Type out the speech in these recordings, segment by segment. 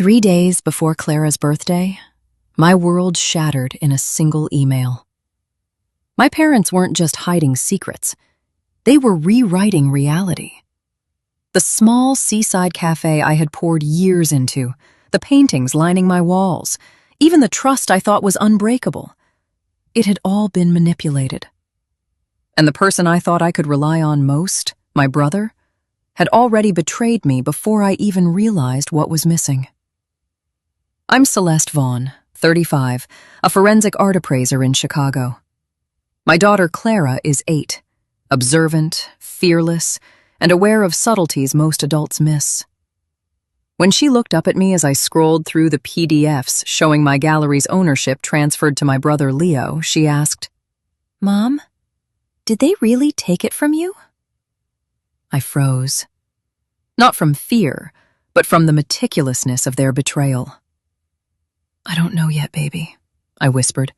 3 days before Clara's birthday, my world shattered in a single email. My parents weren't just hiding secrets, they were rewriting reality. The small seaside cafe I had poured years into, the paintings lining my walls, even the trust I thought was unbreakable, it had all been manipulated. And the person I thought I could rely on most, my brother, had already betrayed me before I even realized what was missing. I'm Celeste Vaughn, 35, a forensic art appraiser in Chicago. My daughter Clara is 8, observant, fearless, and aware of subtleties most adults miss. When she looked up at me as I scrolled through the PDFs showing my gallery's ownership transferred to my brother Leo, she asked, "Mom, did they really take it from you?" I froze. Not from fear, but from the meticulousness of their betrayal. "I don't know yet, baby," I whispered,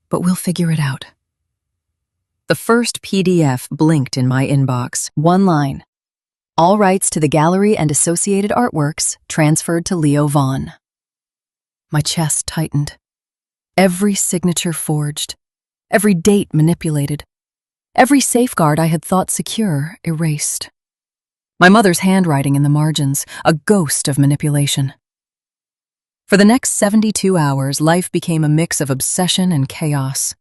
"but we'll figure it out." The first PDF blinked in my inbox. One line: "All rights to the gallery and associated artworks transferred to Leo Vaughn." My chest tightened. Every signature forged, every date manipulated, every safeguard I had thought secure erased. My mother's handwriting in the margins, a ghost of manipulation. For the next 72 hours, life became a mix of obsession and chaos.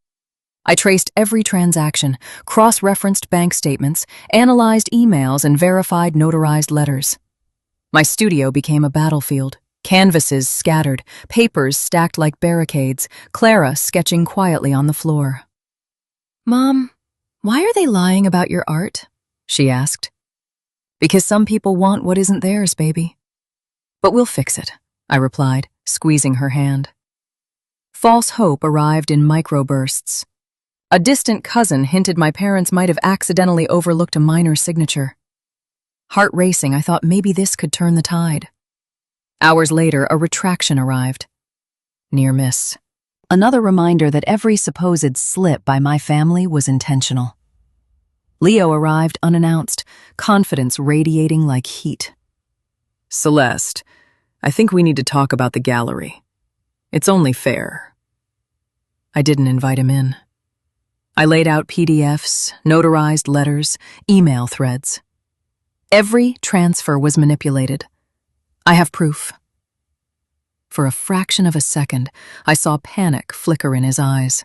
I traced every transaction, cross-referenced bank statements, analyzed emails, and verified notarized letters. My studio became a battlefield, canvases scattered, papers stacked like barricades, Clara sketching quietly on the floor. "Mom, why are they lying about your art?" she asked. "Because some people want what isn't theirs, baby." "But we'll fix it," I replied, squeezing her hand. False hope arrived in microbursts. A distant cousin hinted my parents might have accidentally overlooked a minor signature. Heart racing, I thought maybe this could turn the tide. Hours later, a retraction arrived. Near miss. Another reminder that every supposed slip by my family was intentional. Leo arrived unannounced, confidence radiating like heat. "Celeste, I think we need to talk about the gallery. It's only fair." I didn't invite him in. I laid out PDFs, notarized letters, email threads. Every transfer was manipulated. I have proof. For a fraction of a second, I saw panic flicker in his eyes.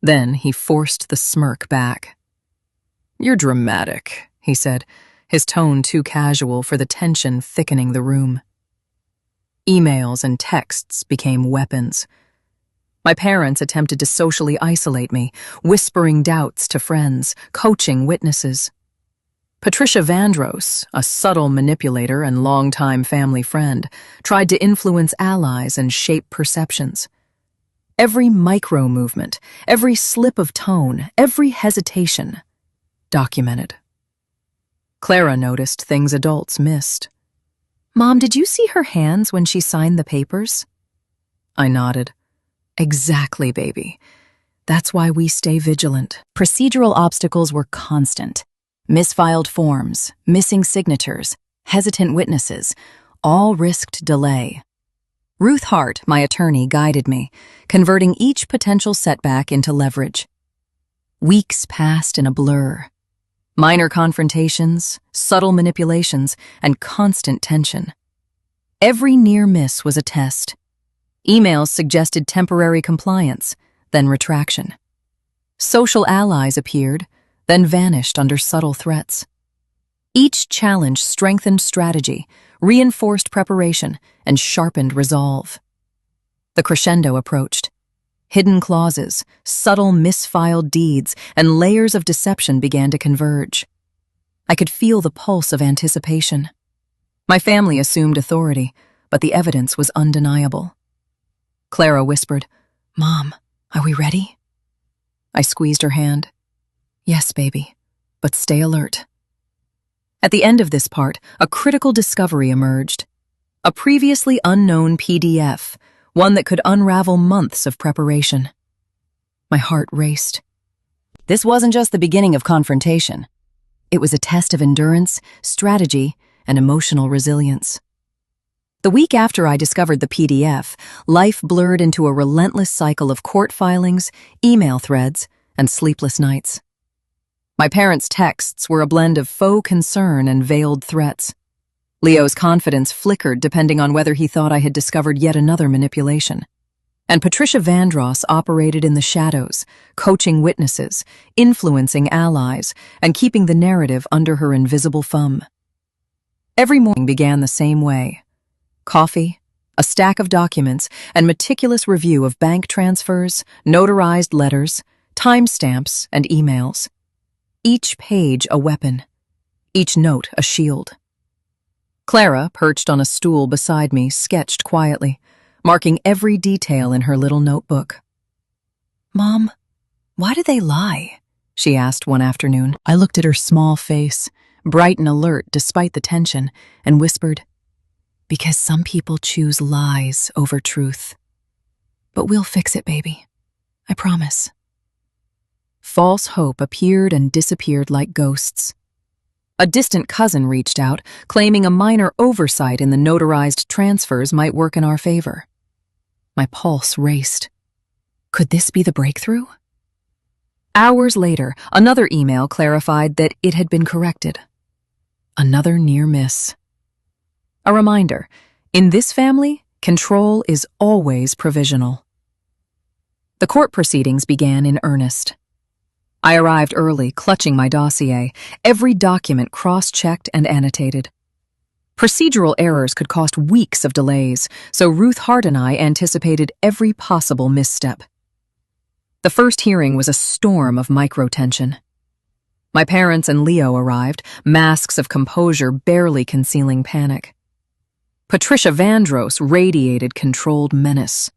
Then he forced the smirk back. "You're dramatic," he said, his tone too casual for the tension thickening the room. Emails and texts became weapons. My parents attempted to socially isolate me, whispering doubts to friends, coaching witnesses. Patricia Vandross, a subtle manipulator and longtime family friend, tried to influence allies and shape perceptions. Every micro-movement, every slip of tone, every hesitation, documented. Clara noticed things adults missed. "Mom, did you see her hands when she signed the papers?" I nodded. "Exactly, baby. That's why we stay vigilant." Procedural obstacles were constant. Misfiled forms, missing signatures, hesitant witnesses, all risked delay. Ruth Hart, my attorney, guided me, converting each potential setback into leverage. Weeks passed in a blur. Minor confrontations, subtle manipulations, and constant tension. Every near miss was a test. Emails suggested temporary compliance, then retraction. Social allies appeared, then vanished under subtle threats. Each challenge strengthened strategy, reinforced preparation, and sharpened resolve. The crescendo approached. Hidden clauses, subtle misfiled deeds, and layers of deception began to converge. I could feel the pulse of anticipation. My family assumed authority, but the evidence was undeniable. Clara whispered, "Mom, are we ready?" I squeezed her hand. "Yes, baby, but stay alert." At the end of this part, a critical discovery emerged. A previously unknown PDF, one that could unravel months of preparation. My heart raced. This wasn't just the beginning of confrontation. It was a test of endurance, strategy, and emotional resilience. The week after I discovered the PDF, life blurred into a relentless cycle of court filings, email threads, and sleepless nights. My parents' texts were a blend of faux concern and veiled threats. Leo's confidence flickered depending on whether he thought I had discovered yet another manipulation. And Patricia Vandross operated in the shadows, coaching witnesses, influencing allies, and keeping the narrative under her invisible thumb. Every morning began the same way. Coffee, a stack of documents, and meticulous review of bank transfers, notarized letters, timestamps, and emails. Each page a weapon, each note a shield. Clara, perched on a stool beside me, sketched quietly, marking every detail in her little notebook. "Mom, why do they lie?" she asked one afternoon. I looked at her small face, bright and alert despite the tension, and whispered, "Because some people choose lies over truth. But we'll fix it, baby. I promise." False hope appeared and disappeared like ghosts. A distant cousin reached out, claiming a minor oversight in the notarized transfers might work in our favor. My pulse raced. Could this be the breakthrough? Hours later, another email clarified that it had been corrected. Another near miss. A reminder, in this family, control is always provisional. The court proceedings began in earnest. I arrived early, clutching my dossier, every document cross-checked and annotated. Procedural errors could cost weeks of delays, so Ruth Hart and I anticipated every possible misstep. The first hearing was a storm of micro-tension. My parents and Leo arrived, masks of composure barely concealing panic. Patricia Vandross radiated controlled menace.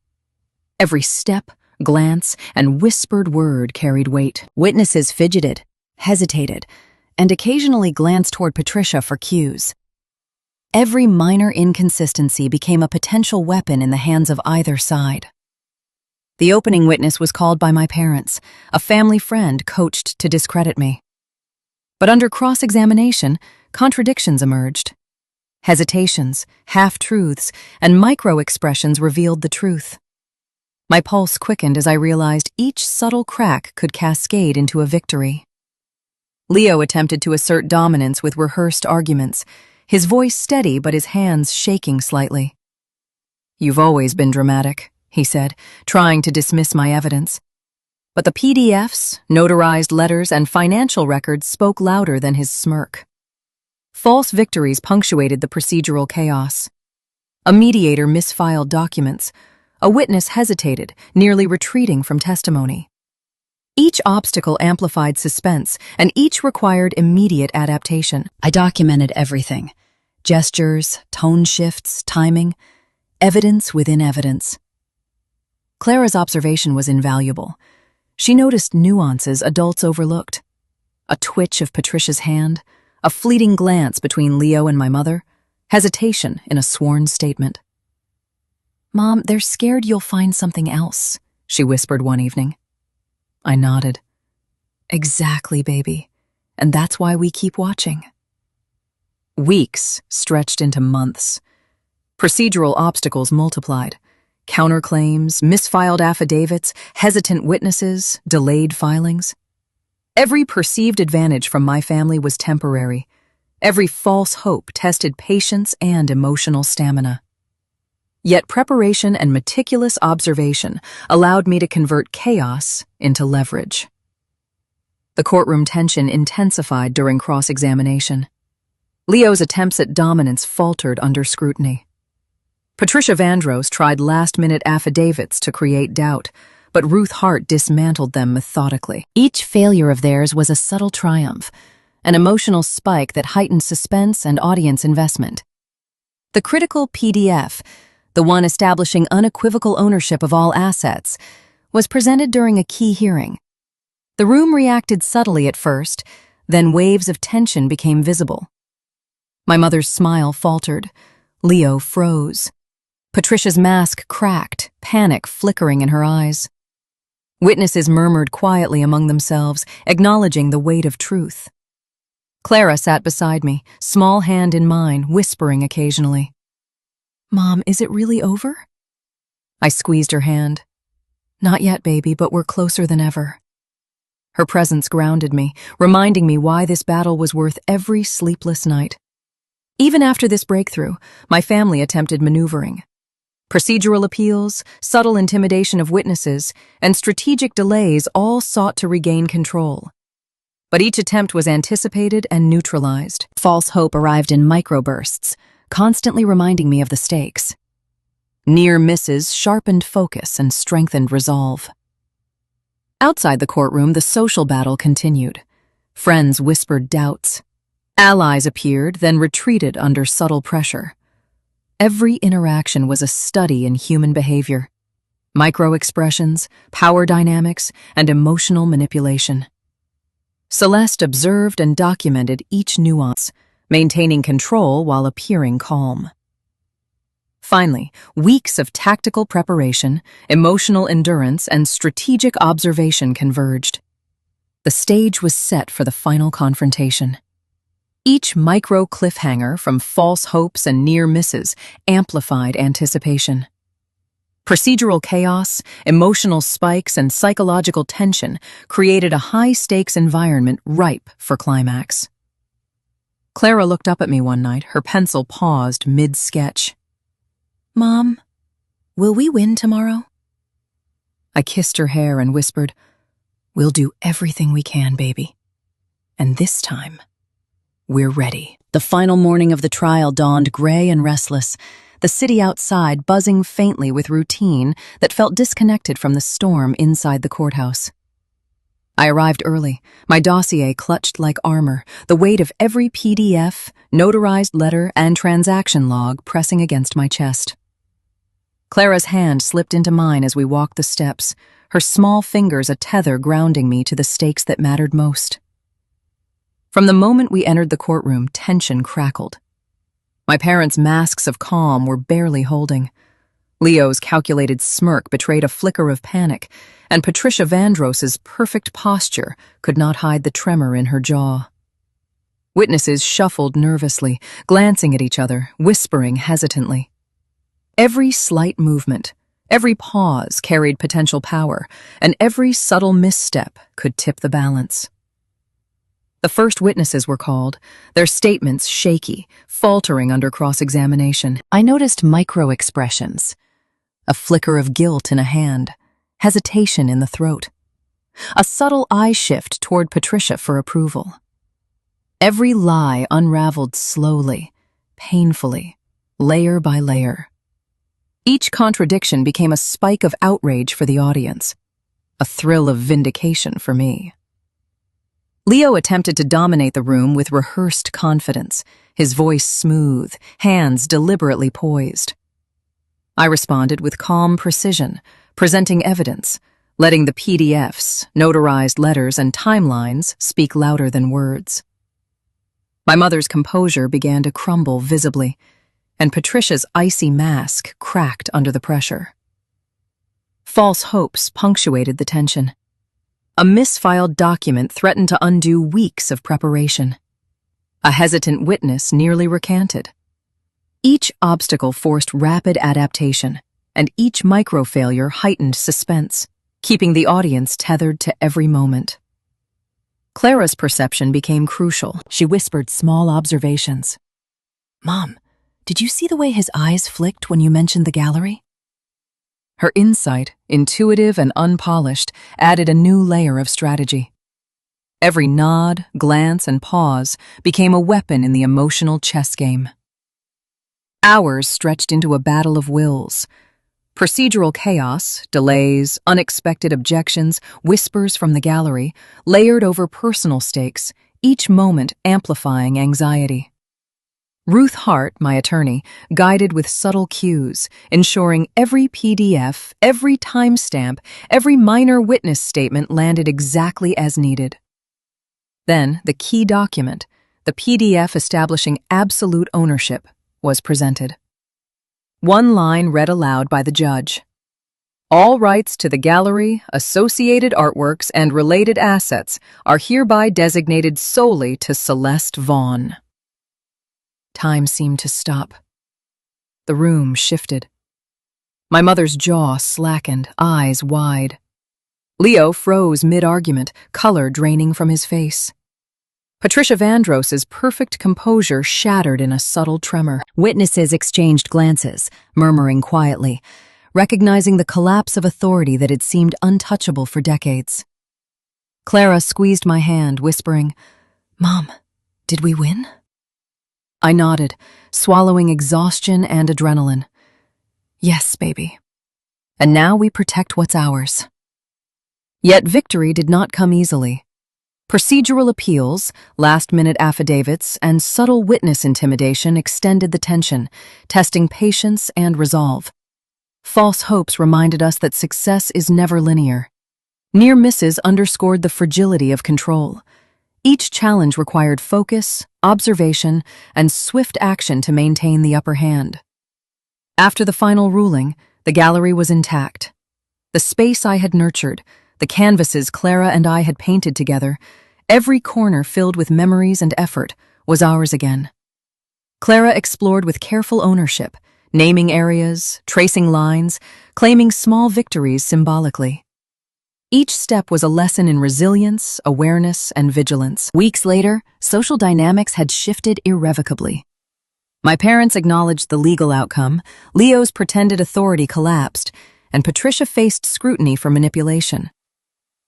Every step, glance, and whispered word carried weight. Witnesses fidgeted, hesitated, and occasionally glanced toward Patricia for cues. Every minor inconsistency became a potential weapon in the hands of either side. The opening witness was called by my parents, a family friend coached to discredit me. But under cross-examination, contradictions emerged. Hesitations, half-truths, and micro-expressions revealed the truth. My pulse quickened as I realized each subtle crack could cascade into a victory. Leo attempted to assert dominance with rehearsed arguments, his voice steady but his hands shaking slightly. "You've always been dramatic," he said, trying to dismiss my evidence. But the PDFs, notarized letters, and financial records spoke louder than his smirk. False victories punctuated the procedural chaos. A mediator misfiled documents. A witness hesitated, nearly retreating from testimony. Each obstacle amplified suspense, and each required immediate adaptation. I documented everything. Gestures, tone shifts, timing, evidence within evidence. Clara's observation was invaluable. She noticed nuances adults overlooked. A twitch of Patricia's hand, a fleeting glance between Leo and my mother, hesitation in a sworn statement. "Mom, they're scared you'll find something else," she whispered one evening. I nodded. "Exactly, baby. And that's why we keep watching." Weeks stretched into months. Procedural obstacles multiplied. Counterclaims, misfiled affidavits, hesitant witnesses, delayed filings. Every perceived advantage from my family was temporary. Every false hope tested patience and emotional stamina. Yet preparation and meticulous observation allowed me to convert chaos into leverage. The courtroom tension intensified during cross-examination. Leo's attempts at dominance faltered under scrutiny. Patricia Vandross tried last-minute affidavits to create doubt, but Ruth Hart dismantled them methodically. Each failure of theirs was a subtle triumph, an emotional spike that heightened suspense and audience investment. The critical PDF, the one establishing unequivocal ownership of all assets, was presented during a key hearing. The room reacted subtly at first, then waves of tension became visible. My mother's smile faltered. Leo froze. Patricia's mask cracked, panic flickering in her eyes. Witnesses murmured quietly among themselves, acknowledging the weight of truth. Clara sat beside me, small hand in mine, whispering occasionally. Mom, is it really over? I squeezed her hand. Not yet, baby, but we're closer than ever. Her presence grounded me, reminding me why this battle was worth every sleepless night. Even after this breakthrough, my family attempted maneuvering. Procedural appeals, subtle intimidation of witnesses, and strategic delays all sought to regain control. But each attempt was anticipated and neutralized. False hope arrived in microbursts, constantly reminding me of the stakes. Near misses sharpened focus and strengthened resolve. Outside the courtroom, the social battle continued. Friends whispered doubts. Allies appeared, then retreated under subtle pressure. Every interaction was a study in human behavior. Micro-expressions, power dynamics, and emotional manipulation. Celeste observed and documented each nuance, maintaining control while appearing calm. Finally, weeks of tactical preparation, emotional endurance, and strategic observation converged. The stage was set for the final confrontation. Each micro-cliffhanger, from false hopes and near misses, amplified anticipation. Procedural chaos, emotional spikes, and psychological tension created a high-stakes environment ripe for climax. Clara looked up at me one night, her pencil paused mid-sketch. Mom, will we win tomorrow? I kissed her hair and whispered, We'll do everything we can, baby. And this time, we're ready. The final morning of the trial dawned gray and restless, the city outside buzzing faintly with routine that felt disconnected from the storm inside the courthouse. I arrived early, my dossier clutched like armor, the weight of every PDF, notarized letter, and transaction log pressing against my chest. Clara's hand slipped into mine as we walked the steps, her small fingers a tether grounding me to the stakes that mattered most. From the moment we entered the courtroom, tension crackled. My parents' masks of calm were barely holding. Leo's calculated smirk betrayed a flicker of panic, and Patricia Vandross's perfect posture could not hide the tremor in her jaw. Witnesses shuffled nervously, glancing at each other, whispering hesitantly. Every slight movement, every pause carried potential power, and every subtle misstep could tip the balance. The first witnesses were called, their statements shaky, faltering under cross-examination. I noticed micro-expressions, a flicker of guilt in a hand, hesitation in the throat, a subtle eye shift toward Patricia for approval. Every lie unraveled slowly, painfully, layer by layer. Each contradiction became a spike of outrage for the audience, a thrill of vindication for me. Leo attempted to dominate the room with rehearsed confidence, his voice smooth, hands deliberately poised. I responded with calm precision, presenting evidence, letting the PDFs, notarized letters, and timelines speak louder than words. My mother's composure began to crumble visibly, and Patricia's icy mask cracked under the pressure. False hopes punctuated the tension. A misfiled document threatened to undo weeks of preparation. A hesitant witness nearly recanted. Each obstacle forced rapid adaptation, and each micro-failure heightened suspense, keeping the audience tethered to every moment. Clara's perception became crucial. She whispered small observations. Mom, did you see the way his eyes flicked when you mentioned the gallery? Her insight, intuitive and unpolished, added a new layer of strategy. Every nod, glance, and pause became a weapon in the emotional chess game. Hours stretched into a battle of wills. Procedural chaos, delays, unexpected objections, whispers from the gallery, layered over personal stakes, each moment amplifying anxiety. Ruth Hart, my attorney, guided with subtle cues, ensuring every PDF, every timestamp, every minor witness statement landed exactly as needed. Then, the key document, the PDF establishing absolute ownership, was presented. One line read aloud by the judge. All rights to the gallery, associated artworks, and related assets are hereby designated solely to Celeste Vaughn. Time seemed to stop. the room shifted. My mother's jaw slackened, eyes wide. Leo froze mid-argument, color draining from his face. Patricia Vandross's perfect composure shattered in a subtle tremor. Witnesses exchanged glances, murmuring quietly, recognizing the collapse of authority that had seemed untouchable for decades. Clara squeezed my hand, whispering, "Mom, did we win?" I nodded, swallowing exhaustion and adrenaline. "Yes, baby. And now we protect what's ours." Yet victory did not come easily. Procedural appeals, last-minute affidavits, and subtle witness intimidation extended the tension, testing patience and resolve. False hopes reminded us that success is never linear. Near misses underscored the fragility of control. Each challenge required focus, observation, and swift action to maintain the upper hand. After the final ruling, the gallery was intact. The space I had nurtured, the canvases Clara and I had painted together, every corner filled with memories and effort, was ours again. Clara explored with careful ownership, naming areas, tracing lines, claiming small victories symbolically. Each step was a lesson in resilience, awareness, and vigilance. Weeks later, social dynamics had shifted irrevocably. My parents acknowledged the legal outcome, Leo's pretended authority collapsed, and Patricia faced scrutiny for manipulation.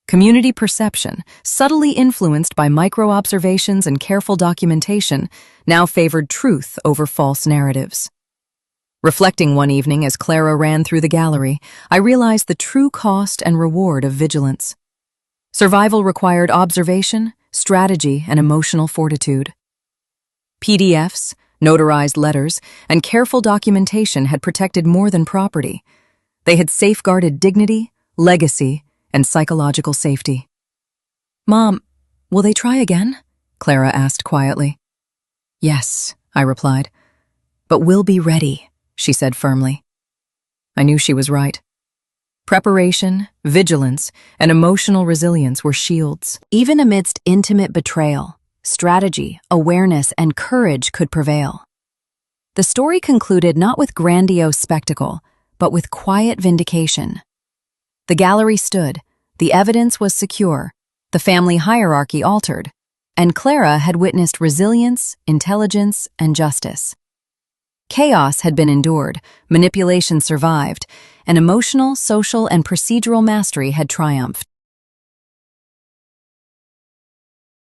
Community perception, subtly influenced by micro-observations and careful documentation, now favored truth over false narratives. Reflecting one evening as Clara ran through the gallery, I realized the true cost and reward of vigilance. Survival required observation, strategy, and emotional fortitude. PDFs, notarized letters, and careful documentation had protected more than property. They had safeguarded dignity, legacy, and psychological safety. "Mom, will they try again?" Clara asked quietly. "Yes," I replied. "But we'll be ready," she said firmly. I knew she was right. Preparation, vigilance, and emotional resilience were shields. Even amidst intimate betrayal, strategy, awareness, and courage could prevail. The story concluded not with grandiose spectacle, but with quiet vindication. The gallery stood, the evidence was secure, the family hierarchy altered, and Clara had witnessed resilience, intelligence, and justice. Chaos had been endured, manipulation survived, and emotional, social, and procedural mastery had triumphed.